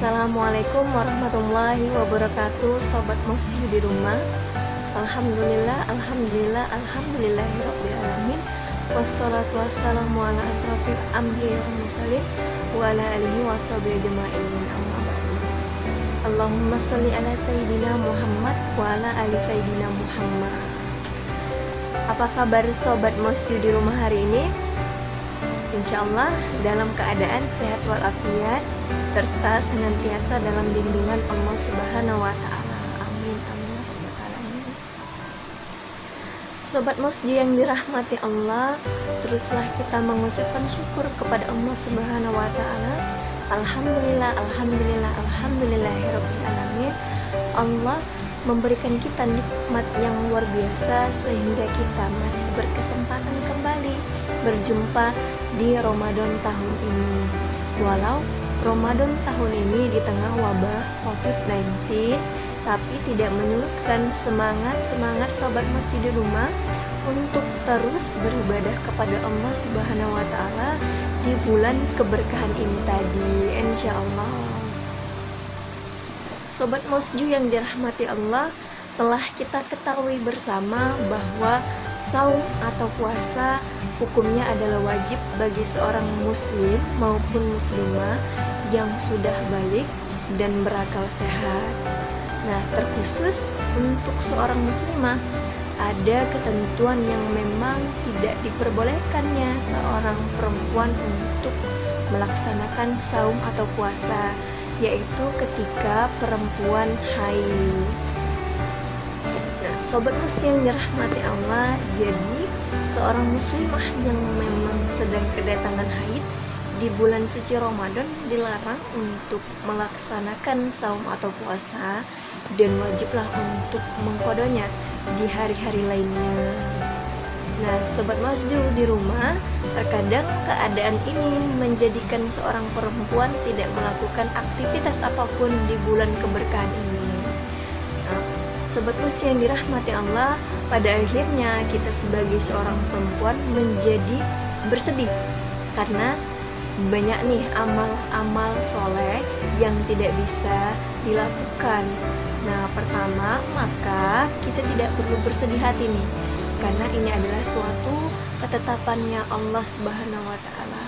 Assalamualaikum warahmatullahi wabarakatuh, Sobat Masjid di rumah. Alhamdulillah, alhamdulillah, alhamdulillahirrabbilalamin. Wassalatu wassalamu ala asrafil anbiya wal mursalin wa ala alihi washabihi ajma'in. Amma ba'du. Allahumma sholli ala sayyidina Muhammad wa ala ali sayyidina Muhammad. Apa kabar Sobat Masjid di rumah hari ini? Insyaallah dalam keadaan sehat walafiat serta senantiasa dalam bimbingan Allah Subhanahu wa taala. Amin amin ya rabbal alamin. Sobat Masjid yang dirahmati Allah, teruslah kita mengucapkan syukur kepada Allah Subhanahu wa taala. Alhamdulillah, alhamdulillah, alhamdulillahirabbil alamin. Allah memberikan kita nikmat yang luar biasa sehingga kita masih berkesempatan kembali berjumpa di Ramadan tahun ini. Walau Ramadan tahun ini di tengah wabah COVID-19, tapi tidak menyurutkan semangat Sobat Masjid di rumah untuk terus beribadah kepada Allah Subhanahu wa taala di bulan keberkahan ini tadi, insyaallah. Sobat Masjid yang dirahmati Allah, telah kita ketahui bersama bahwa saum atau puasa hukumnya adalah wajib bagi seorang muslim maupun muslimah yang sudah balik dan berakal sehat. Nah, terkhusus untuk seorang muslimah ada ketentuan yang memang tidak diperbolehkannya seorang perempuan untuk melaksanakan saum atau puasa, yaitu ketika perempuan haid. Nah, Sobat Masjid yang dirahmati Allah, jadi seorang muslimah yang memang sedang kedatangan haid di bulan suci Ramadan dilarang untuk melaksanakan saum atau puasa dan wajiblah untuk mengqadanya di hari-hari lainnya. Nah, Sobat Masjid di rumah, terkadang keadaan ini menjadikan seorang perempuan tidak melakukan aktivitas apapun di bulan keberkahan ini. Nah, Sobat Masjid yang dirahmati Allah, pada akhirnya kita sebagai seorang perempuan menjadi bersedih karena banyak nih amal-amal soleh yang tidak bisa dilakukan. Nah, pertama, maka kita tidak perlu bersedih hati nih, karena ini adalah suatu ketetapannya Allah Subhanahu wa taala.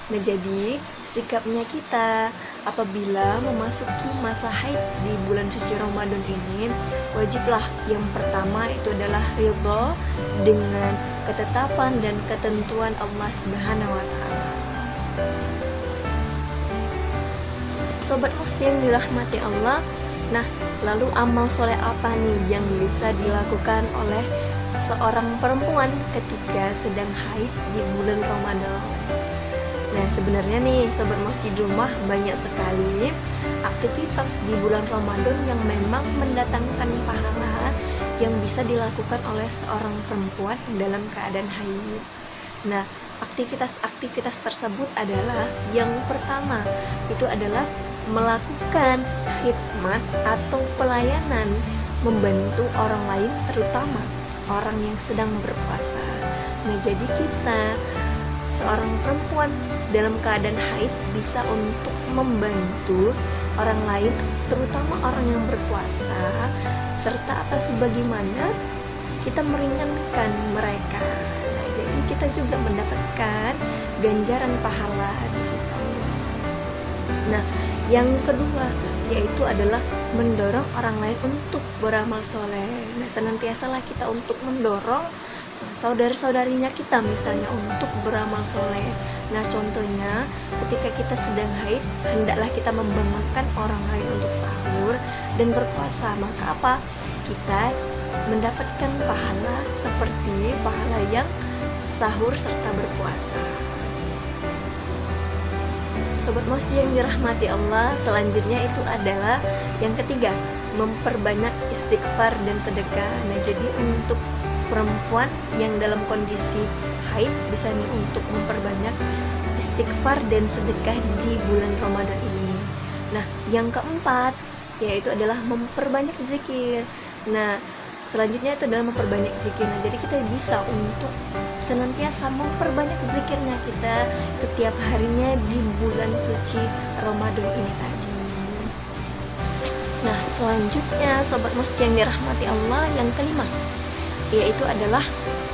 Nah, jadi sikapnya kita apabila memasuki masa haid di bulan suci Ramadan ini, wajiblah yang pertama itu adalah ridho dengan ketetapan dan ketentuan Allah Subhanahu wa taala. Sobat Masjid yang dirahmati Allah, nah, lalu amal soleh apa nih yang bisa dilakukan oleh seorang perempuan ketika sedang haid di bulan Ramadan? Nah, sebenarnya nih Sobat Masjid rumah, banyak sekali aktivitas di bulan Ramadan yang memang mendatangkan pahala yang bisa dilakukan oleh seorang perempuan dalam keadaan haid. Nah, aktivitas-aktivitas tersebut adalah yang pertama itu adalah melakukan khidmat atau pelayanan, membantu orang lain, terutama orang yang sedang berpuasa. Nah, jadi kita seorang perempuan dalam keadaan haid bisa untuk membantu orang lain, terutama orang yang berpuasa, serta apa sebagaimana kita meringankan mereka. Nah, jadi kita juga mendapatkan ganjaran pahala di sisi Allah. Nah, yang kedua yaitu adalah mendorong orang lain untuk beramal soleh. Nah, senantiasalah kita untuk mendorong saudari-saudarinya kita misalnya untuk beramal soleh. Nah, contohnya ketika kita sedang haid, hendaklah kita membangunkan orang lain untuk sahur dan berpuasa. Maka apa? Kita mendapatkan pahala seperti pahala yang sahur serta berpuasa. Sobat Masjid yang dirahmati Allah, selanjutnya itu adalah yang ketiga, memperbanyak istighfar dan sedekah. Nah, jadi untuk perempuan yang dalam kondisi haid bisa nih untuk memperbanyak istighfar dan sedekah di bulan Ramadan ini. Nah, yang keempat yaitu adalah memperbanyak zikir. Nah, selanjutnya itu adalah memperbanyak zikir. Nah, jadi kita bisa untuk senantiasa memperbanyak zikirnya kita setiap harinya di bulan suci Ramadan ini tadi. Selanjutnya, sobat masjid yang dirahmati Allah, yang kelima yaitu adalah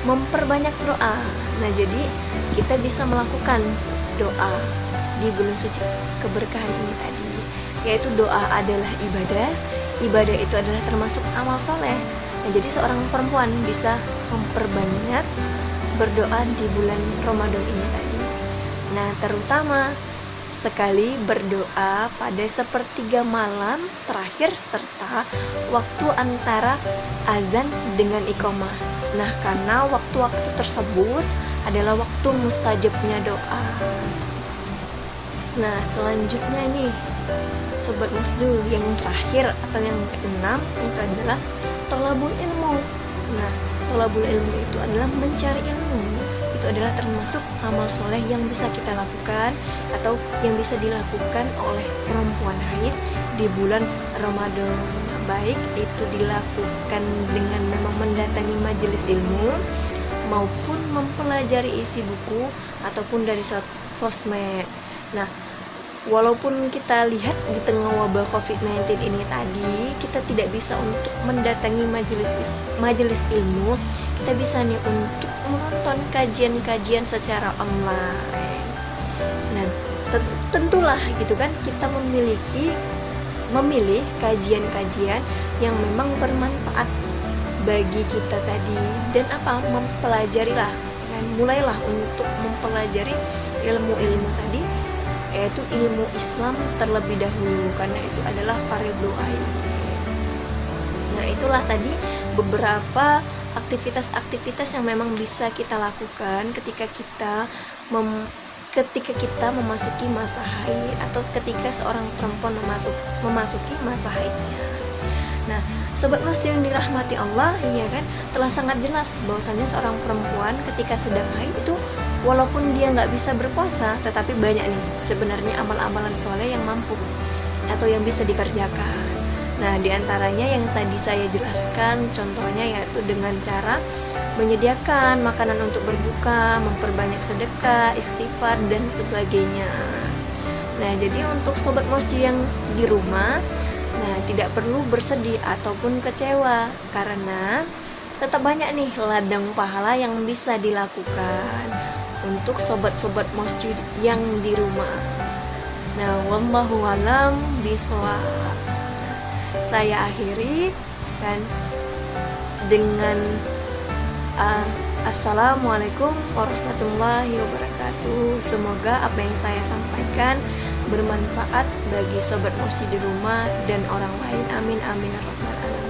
memperbanyak doa. Nah, jadi kita bisa melakukan doa di bulan suci keberkahan ini tadi, yaitu doa adalah ibadah. Ibadah itu adalah termasuk amal soleh. Nah, jadi seorang perempuan bisa memperbanyak berdoa di bulan Ramadan ini tadi. Nah, terutama sekali berdoa pada sepertiga malam terakhir serta waktu antara azan dengan iqamah. Nah, karena waktu-waktu tersebut adalah waktu mustajabnya doa. Nah, selanjutnya nih, sobat musdul, yang terakhir atau yang keenam itu adalah thalabul ilmu. Nah, thalabul ilmu itu adalah mencari ilmu. Itu adalah termasuk amal soleh yang bisa kita lakukan atau yang bisa dilakukan oleh perempuan haid di bulan Ramadan. Baik itu dilakukan dengan memang mendatangi majelis ilmu maupun mempelajari isi buku ataupun dari sosmed. Nah, walaupun kita lihat di tengah wabah COVID-19 ini tadi, kita tidak bisa untuk mendatangi majelis ilmu, kita bisa nih untuk menonton kajian-kajian secara online. Nah, tentulah gitu kan, kita memilih kajian-kajian yang memang bermanfaat bagi kita tadi, dan mempelajarilah kan, mulailah untuk mempelajari ilmu-ilmu tadi, yaitu ilmu Islam terlebih dahulu, karena itu adalah fardhu ain. Nah, itulah tadi beberapa aktivitas-aktivitas yang memang bisa kita lakukan ketika kita memasuki masa haid atau ketika seorang perempuan memasuki masa haidnya. Nah, sobat masjid yang dirahmati Allah, ya kan, telah sangat jelas bahwasanya seorang perempuan ketika sedang haid itu walaupun dia nggak bisa berpuasa, tetapi banyak nih sebenarnya amal-amalan soleh yang mampu atau yang bisa dikerjakan. Nah, diantaranya yang tadi saya jelaskan, contohnya yaitu dengan cara menyediakan makanan untuk berbuka, memperbanyak sedekah, istighfar, dan sebagainya. Nah, jadi untuk sobat masjid yang di rumah, nah, tidak perlu bersedih ataupun kecewa, karena tetap banyak nih ladang pahala yang bisa dilakukan untuk sobat-sobat masjid yang di rumah. Nah, wallahu alam bishawab. Saya akhiri kan dengan Assalamualaikum warahmatullahi wabarakatuh. Semoga apa yang saya sampaikan bermanfaat bagi sobat masjid di rumah dan orang lain. Amin amin ya rabbal alamin.